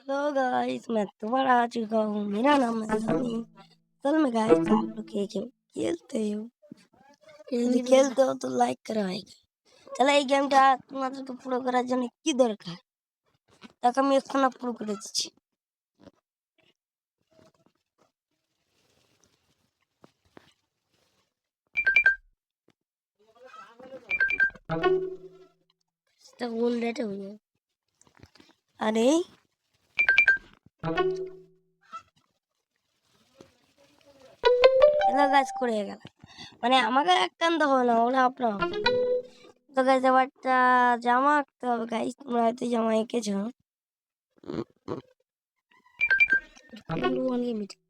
Hello guys, मैं दोबारा आ चुका हूँ। मेरा नाम है सनी। असल में गाइस आप लोग ये गेम खेलते हो, যদি খেলতে हो তো লাইক করা হয়। তাহলে এই গেমটা তোমাদেরকে পুরো করার জন্য কি দরকার, তাকে আমি এখন পুরো করে দিচ্ছি। সেটা গোল রেটে হয়ে যাবে। আরে এটা গাছ করে গেল, মানে আমাকে একটা আনতে হবে না, ওরা আপনার তো গাছ আবার একটা জামা আঁকতে হবে। গাইস তোমরা হয়তো জামা এঁকেছো। আনলিমিটেড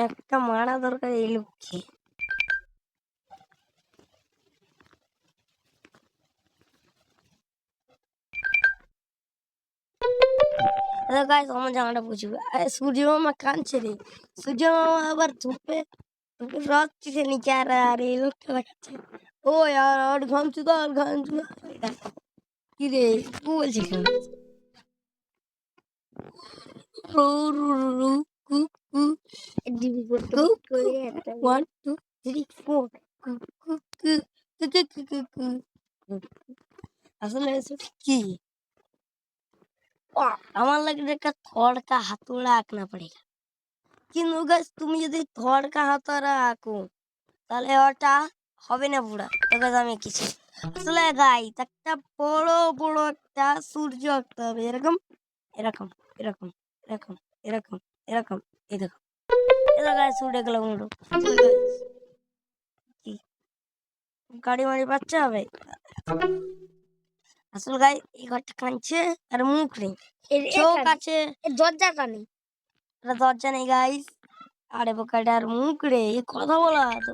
একটা মারা দরকার এই লোককে। গাইস আমার জামাটা বুঝবে। সূর্য মামা কাঁদছে রে। সূর্য মামা আবার ধুপে ধুপে রচ্ছে নিচে। আর এই লোকটা দেখাচ্ছে ও আর ঘামছু তো আর ঘামছু কি রে তু বলছিস ওয়ান টু থ্রি ফোর। আসলে কি আমার লাগে একটা थॉट का हाथोड़ा आंकना पड़ेगा। কিন্তু গাইস তুমি যদি थॉट का हाथोड़ा আঁকো তাহলে ওটা হবে না পুরা। তো গাইস আমি কিছু আসলে গাইস একটা বড় বড় একটা সূর্য আঁকতে হবে। এরকম এরকম এরকম এরকম এরকম এরকম। এই দেখো এটা গাইস উড়ে গেল মুড়ো। কি গাড়ি মারি বাচ্চা হবে। আসলে গাই এই ঘরটা কাঁদছে আর মুখ নেই, চোখ আছে, দরজাটা নেই। এটা দরজা নেই গাইস। আরে বোকাটার মুখ রে, কথা বলা তো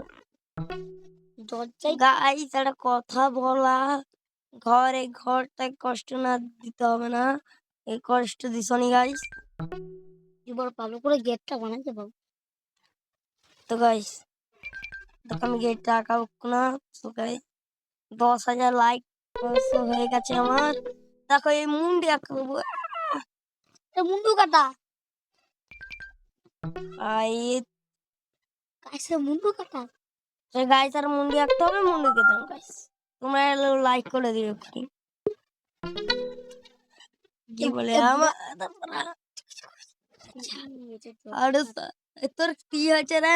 দরজায় গাইস, একটা কথা বলা। ঘরে ঘরটায় কষ্ট না দিতে হবে না, এই কষ্ট দিছনি গাইস। এবার ভালো করে গেটটা বানাতে পারবো তো গাইস। দেখো আমি গেটটা আঁকাবো না। তো গাইস 10,000 লাইক হয়ে গেছে আমার। দেখো এই মুন্ডি আঁকবো, মুন্ডু কাটা গাইস, মুন্ডু কাটা গাইস। আর মুন্ডি আঁকতে হবে, মুন্ডু কে দাও গাইস। তোমরা লাইক করে দিও কি কি বলে আমার আর তোর কি হচ্ছে রে?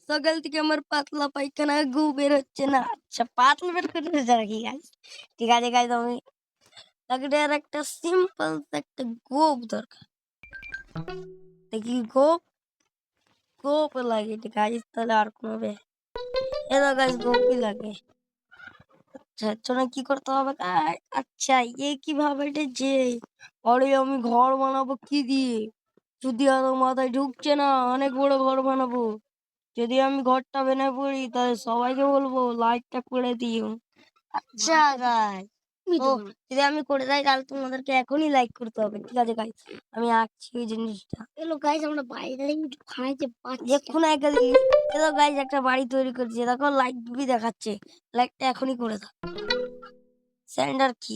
সকাল থেকে আমার পাতলা পায়খানা গু বের হচ্ছে না। আচ্ছা পাতলা বের করে রাখি গাইস। ঠিক আছে গাইস, আমি তাকে আর একটা সিম্পল একটা গোপ দরকার। দেখি গোপ গোপ লাগে গাইস, তাহলে আর কোনো হবে এটা গাইস গোপই লাগে। আচ্ছা চলো কি করতে হবে আচ্ছা এ কিভাবে যে আরে আমি ঘর বানাবো কি দিয়ে? যদি আর মাথায় ঢুকছে না, অনেক বড় ঘর বানাবো। যদি আমি ঘরটা বেনে পড়ি তাহলে সবাইকে বলবো লাইকটা করে দিও। আচ্ছা গাইস, ও যদি আমি করে যাই তাহলে তোমাদেরকে এখনই লাইক করতে হবে। ঠিক আছে গাইস, আমি আঁকছি এই জিনিসটা। এলো গাইস, আমরা বাইরে খাইতে পাচ্ছি এখন একদিন। এলো গাইস একটা বাড়ি তৈরি করছি, দেখো লাইক বি দেখাচ্ছে। লাইকটা এখনই করে দাও। সেন্ডার কি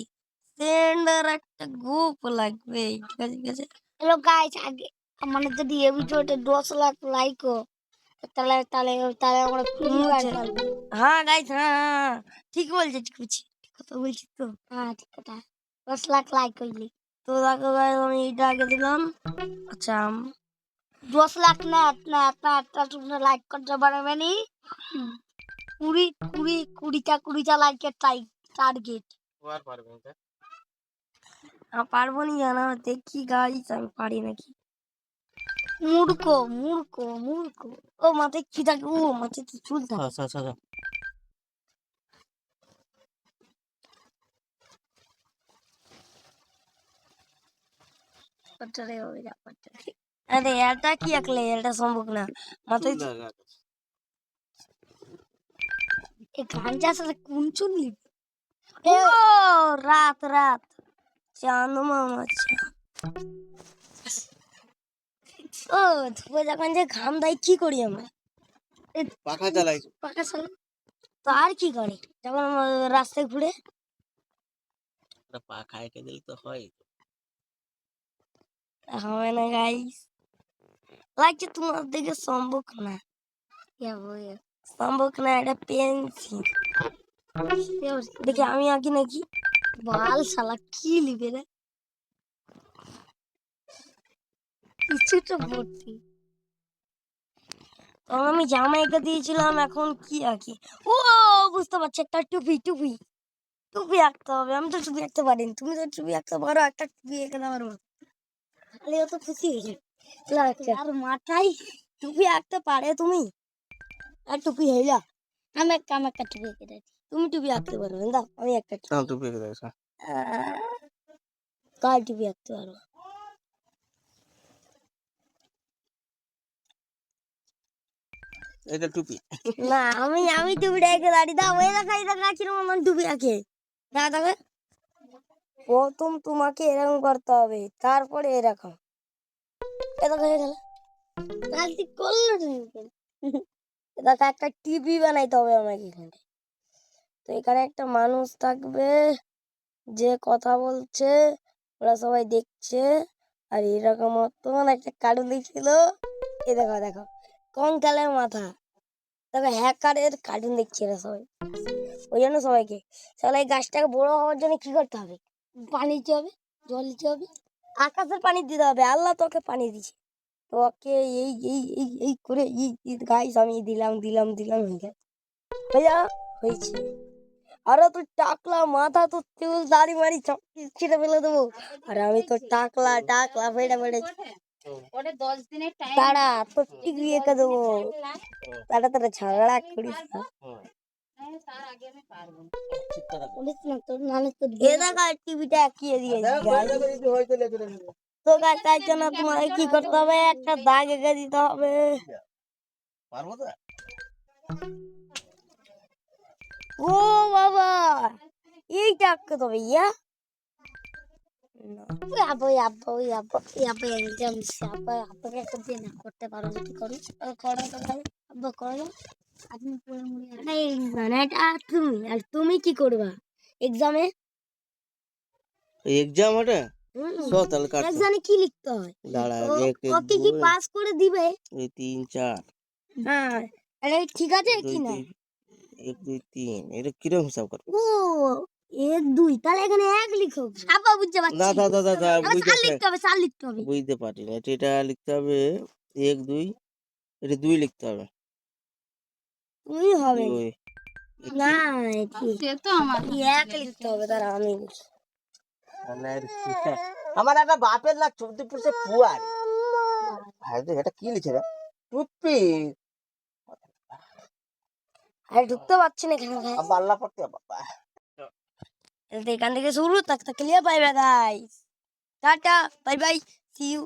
সেন্ডার একটা গ্রুপ লাগবে। ঠিক আছে ঠিক আছে। হ্যালো গাইস, আগে মানে যদি এই ভিডিওতে 10 লাখ লাইক हो তাহলে তাহলে তাহলে আমরা ফ্রি ফায়ার খেলবো। হ্যাঁ গাইস, হ্যাঁ ঠিক বলছিস, ঠিক বলছিস, ঠিক কথা বলছিস তো। হ্যাঁ ঠিক কথা। 10 লাখ লাইক হইলি তো দেখো গাইস আমি এটা আগে দিলাম। আচ্ছা 10 লাখ না না না তোমরা লাইক করতে পারবে নি। 20টা লাইকের টার্গেট। আর পারবে না পারবো নি জানা। দেখি গাইস আমি পারি নাকি। মূর্খ মূর্খ মূর্খ। ও মাথায় কি থাকে? ও মাথায় তো চুল থাকে। আচ্ছা আচ্ছা আরে এটা কি আঁকলে? এটা সম্ভব না। মাথায় এই গান চাষে কোন চুল নিবি? ও রাত রাত চাঁদ মামা ও ধুয়ে যখন যে ঘাম দেয় কি করি আমরা পাখা চালাই পাখা চালাই তো আর কি করে যখন আমরা রাস্তায় ঘুরে পাখা এঁকে দিলে তো হয় হবে না গাইস লাগছে তোমার দিকে সম্ভব না সম্ভব না এটা পেন্সিল দেখি আমি আঁকি নাকি বাল শালা কি লিখে রে কিছুটা ভর্তি তখন আমি জামা এঁকে দিয়েছিলাম এখন কি আঁকি ও বুঝতে পারছি একটা টুপি টুপি টুপি আঁকতে হবে আমি তো টুপি আঁকতে পারিনি তুমি তো টুপি আঁকতে পারো একটা টুপি এঁকে দেওয়ার মতো তাহলে ও তো খুশি হয়ে যাবে আর মাথায় টুপি আঁকতে পারে তুমি আর টুপি হইলা আমি একটা টুপি এঁকে দিচ্ছি তুমি টুপি আঁকতে পারবে না দাও আমি একটা টুপি এঁকে দিয়েছ কাল টুপি আঁকতে পারবো এটা টুপি না আমি টুপিটা এঁকে দাঁড়িয়ে দাও এই দেখা কিরকম টুপি আঁকে দেখা যাবে প্রথম তোমাকে এরকম করতে হবে তারপরে এরকম এটা হয়ে গেল কালটি করলো তুমি দেখো একটা টিভি বানাইতে হবে আমাকে এখানে তো এখানে একটা মানুষ থাকবে যে কথা বলছে ওরা সবাই দেখছে আর এরকম মতন একটা কার্টুন দেখছিল এ দেখো দেখো কঙ্কালের মাথা দেখো হ্যাকারের কার্টুন দেখছে এরা সবাই ওই জন্য সবাইকে তাহলে এই গাছটাকে বড় হওয়ার জন্য কি করতে হবে পানি দিতে হবে জল দিতে হবে আকাশের পানি দিতে হবে আল্লাহ তোকে পানি দিচ্ছে তোকে এই করে গাইস আমি দিলাম হয়ে গেছে ভাইয়া হয়েছে আরে তুই টাকলা মাথা তো চুল দাড়ি মারি সব ছিঁড়ে ফেলে দেবো আর আমি তো টাকলা ফেটে তারা তো টিকলি এঁকে দেবো তারা ঝগড়া করিস না টিভিটা এঁকিয়ে দিয়েছি তো তাই জন্য তোমাকে কি করতে হবে একটা দাগ এঁকে দিতে হবে ও বাবা এইটা আঁকতে হবে ইয়া করতে পারো যদি করো তুমি আর তুমি কি করবা এক্সামে এক্সাম ওটা তাহলে কাট এক্সামে কি লিখতে হয় দাঁড়া ওকে কি পাস করে দিবে এই 3 4 হ্যাঁ আরে ঠিক আছে কি না 1 2 3 এটা কিরকম হিসাব কর ও 1 2 তাহলে এখানে 1 লিখো আপা বুঝতে পারছি না চার লিখতে হবে বুঝতে পারি না এটা লিখতে হবে 1 2 এটা 2 লিখতে হবে তুমি হবে না সে তো আমার 1 লিখতে হবে তার আমি আমার একটা বাপের লাগ 14 পুয়ার ভাই এটা কি লিখে রে টুপি আর ঢুকতে পারছি না এখানে আল্লাহ পড়তে বাবা এখান থেকে শুরু তাক ক্লিয়ার বাই বাই গাইস টাটা বাই বাই সি ইউ